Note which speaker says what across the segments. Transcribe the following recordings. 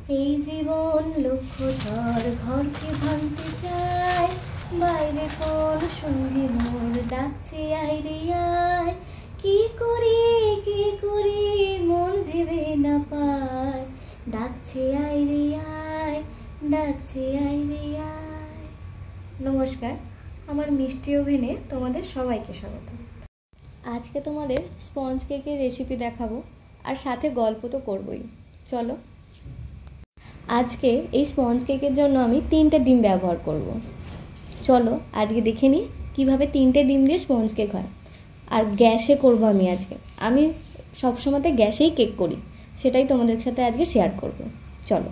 Speaker 1: এই জীবন লক্ষ ঝড় ঘরকে ভাঙতে চায়, বাইরে কোন সঙ্গী মোর ডাকছে আয় রে আয়। কি করি মন ভেবে না পায়, ডাকছে আয় রে আয়, ডাকছে আয় রে আয়। নমস্কার, আমার মিষ্টি ওভেনে তোমাদের সবাইকে স্বাগত। আজকে তোমাদের স্পঞ্জ কেকের রেসিপি দেখাবো, আর সাথে গল্প তো করবই। চলো, আজকে এই স্পঞ্জ কেকের জন্য আমি 3টে ডিম ব্যবহার করব। চলো আজকে দেখে নিই কীভাবে 3টে ডিম দিয়ে স্পঞ্জ কেক হয়। আর গ্যাসে করব আমি সবসময়তে গ্যাসেই কেক করি, সেটাই তোমাদের সাথে আজকে শেয়ার করব। চলো,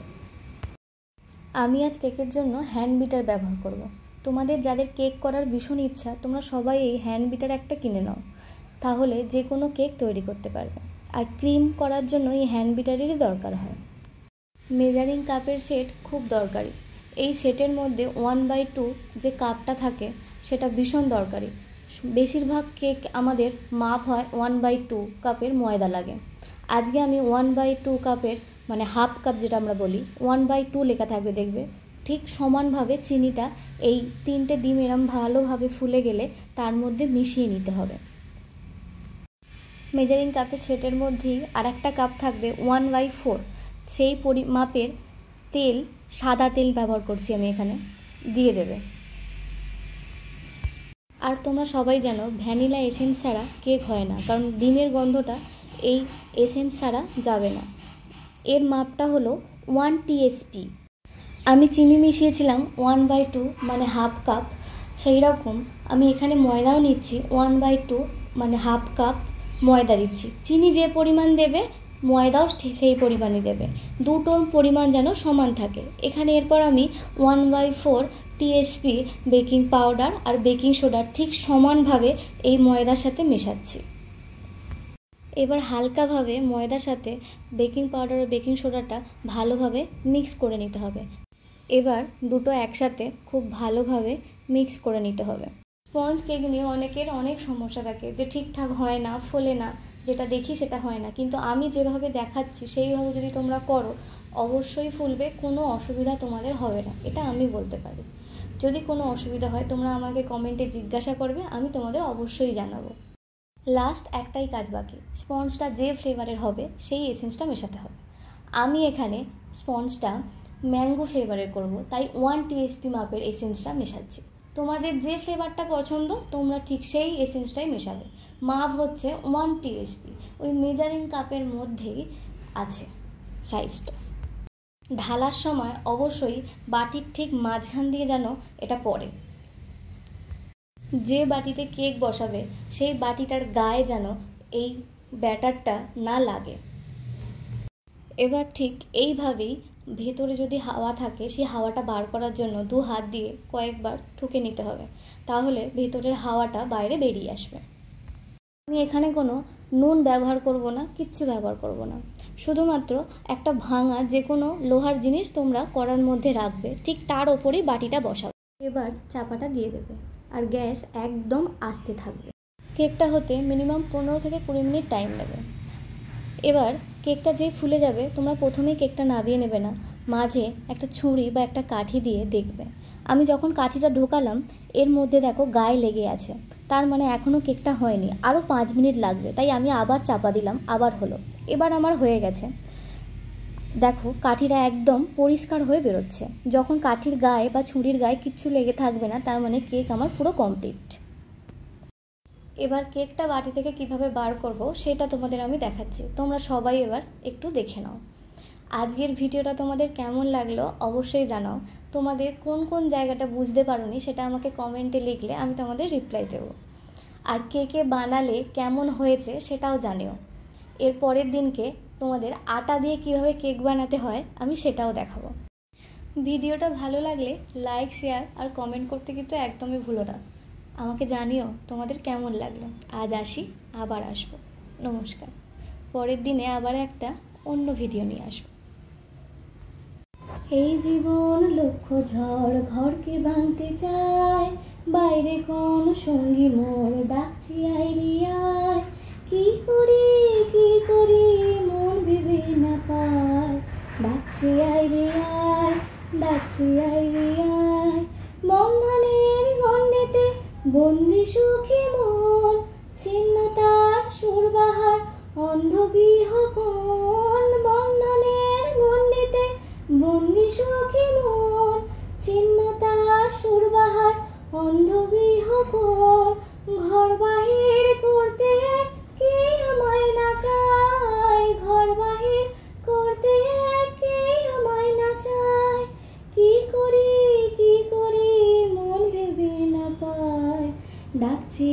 Speaker 1: আমি আজ কেকের জন্য হ্যান্ড বিটার ব্যবহার করব। তোমাদের যাদের কেক করার ভীষণ ইচ্ছা, তোমরা সবাই এই হ্যান্ড বিটার একটা কিনে নাও, তাহলে যে কোনো কেক তৈরি করতে পারবে। আর ক্রিম করার জন্য এই হ্যান্ড বিটারেরই দরকার হয়। মেজারিং কাপের সেট খুব দরকারি। এই সেটের মধ্যে 1/2 যে কাপটা থাকে সেটা ভীষণ দরকারি। বেশিরভাগ কেক আমাদের মাপ হয় 1/2 কাপের ময়দা লাগে। আজকে আমি 1/2 কাপের মানে হাফ কাপ যেটা আমরা বলি 1/2 লেখা থাকবে, দেখবে ঠিক সমানভাবে চিনিটা এই 3টে ডিম এরম ভালোভাবে ফুলে গেলে তার মধ্যে মিশিয়ে নিতে হবে। মেজারিং কাপের সেটের মধ্যেই আর একটা কাপ থাকবে 1/4, সেই মাপের তেল, সাদা তেল ব্যবহার করছি আমি এখানে, দিয়ে দেবে। আর তোমরা সবাই জানো ভ্যানিলা এসেন্স ছাড়া কেক হয় না, কারণ ডিমের গন্ধটা এই এসেন্স ছাড়া যাবে না। এর মাপটা হলো 1 TSP। আমি চিনি মিশিয়েছিলাম 1/2 মানে হাফ কাপ, সেই রকম আমি এখানে ময়দাও নিচ্ছি 1/2 মানে হাফ কাপ ময়দা দিচ্ছি। চিনি যে পরিমাণ দেবে ময়দাও সেই পরিমাণই দেবে, দুটোর পরিমাণ যেন সমান থাকে। এখানে এরপর আমি 1/4 TSP বেকিং পাউডার আর বেকিং সোডা ঠিক সমানভাবে এই ময়দার সাথে মেশাচ্ছি। এবার হালকাভাবে ময়দার সাথে বেকিং পাউডার আর বেকিং সোডাটা ভালোভাবে মিক্স করে নিতে হবে। এবার দুটো একসাথে খুব ভালোভাবে মিক্স করে নিতে হবে। স্পঞ্জ কেক নিয়ে অনেকের অনেক সমস্যা থাকে, যে ঠিকঠাক হয় না, ফোলে না, যেটা দেখি সেটা হয় না। কিন্তু আমি যেভাবে দেখাচ্ছি সেইভাবে যদি তোমরা করো অবশ্যই ফুলবে, কোনো অসুবিধা তোমাদের হবে না, এটা আমি বলতে পারি। যদি কোনো অসুবিধা হয় তোমরা আমাকে কমেন্টে জিজ্ঞাসা করবে, আমি তোমাদের অবশ্যই জানাবো। লাস্ট একটাই কাজ বাকি, স্পঞ্জটা যে ফ্লেভারের হবে সেই এসেন্সটা মেশাতে হবে। আমি এখানে স্পঞ্জটা ম্যাঙ্গো ফ্লেভারের করব, তাই 1 TSP মাপের এসেন্সটা মেশাচ্ছি। তোমাদের যে ফ্লেভারটা পছন্দ তোমরা ঠিক সেই এসেন্সটাই মেশাবে। মাপ হচ্ছে 1 TSP, ওই মেজারিং কাপের মধ্যেই আছে সাইজটা। ঢালার সময় অবশ্যই বাটির ঠিক মাঝখান দিয়ে যেন এটা পড়ে। যে বাটিতে কেক বসাবে সেই বাটিটার গায়ে যেন এই ব্যাটারটা না লাগে। এবার ঠিক এইভাবেই ভেতরে যদি হাওয়া থাকে সেই হাওয়াটা বার করার জন্য 2 হাত দিয়ে কয়েকবার ঠুকে নিতে হবে, তাহলে ভেতরের হাওয়াটা বাইরে বেরিয়ে আসবে। আমি এখানে কোনো নুন ব্যবহার করব না, কিচ্ছু ব্যবহার করব না, শুধুমাত্র একটা ভাঙা যে কোনো লোহার জিনিস তোমরা কড়ার মধ্যে রাখবে, ঠিক তার ওপরেই বাটিটা বসাবে। এবার চাপাটা দিয়ে দেবে আর গ্যাস একদম আস্তে থাকবে। কেকটা হতে মিনিমাম 15 থেকে 20 মিনিট টাইম নেবে। এবার কেকটা যেই ফুলে যাবে তোমরা প্রথমেই কেকটা নামিয়ে নেবে না, মাঝে একটা ছুরি বা একটা কাঠি দিয়ে দেখবে। আমি যখন কাঠিটা ঢোকালাম এর মধ্যে দেখো গায়ে লেগে আছে, তার মানে এখনও কেকটা হয়নি, আরও 5 মিনিট লাগবে। তাই আমি আবার চাপা দিলাম, আবার হলো। এবার আমার হয়ে গেছে। দেখো কাঠিটা একদম পরিষ্কার হয়ে বেরোচ্ছে। যখন কাঠির গায়ে বা ছুরির গায়ে কিচ্ছু লেগে থাকবে না, তার মানে কেক আমার পুরো কমপ্লিট। এবার কেকটা বাটি থেকে কিভাবে বার করব সেটা তোমাদের আমি দেখাচ্ছি, তোমরা সবাই এবার একটু দেখে নাও। আজকের ভিডিওটা তোমাদের কেমন লাগলো অবশ্যই জানাও। তোমাদের কোন কোন জায়গাটা বুঝতে পারোনি সেটা আমাকে কমেন্টে লিখলে আমি তোমাদের রিপ্লাই দেবো। আর কেকে বানালে কেমন হয়েছে সেটাও জানিও। এর পরের দিনকে তোমাদের আটা দিয়ে কিভাবে কেক বানাতে হয় আমি সেটাও দেখাবো। ভিডিওটা ভালো লাগলে লাইক, শেয়ার আর কমেন্ট করতে কিন্তু একদমই ভুলো না। আমাকে জানিও তোমাদের কেমন লাগলো। আজ আসি, আবার আসবো। নমস্কার। পরের দিনে আবার একটা অন্য ভিডিও নিয়ে আসবো। এই জীবন লক্ষ ঝড় ঘরকে ভাঙতে চায়, বাইরে কোন সঙ্গী মোর ডাকছি আয় রে আয়। কি করি মন ভেবে না পায়, ডাকছি আয় রে আয়, ডাকছি আয় রে আয়, বন্ধনের গণ্ডেতে বন্দি সুখী মন, ছিন্নতার সুরবাহার অন্ধ গৃহকোণ। বন্ধনের গণ্ডেতে বন্দি সুখী মন, ছিন্নতার সুরবাহার অন্ধ গৃহকোণ। ঘর বাহির করতে কে আমায় না চায়, ঘর বাহির করতে কে আমায় না চায়। কি করি মন ভেবে না পায়, ডাকছি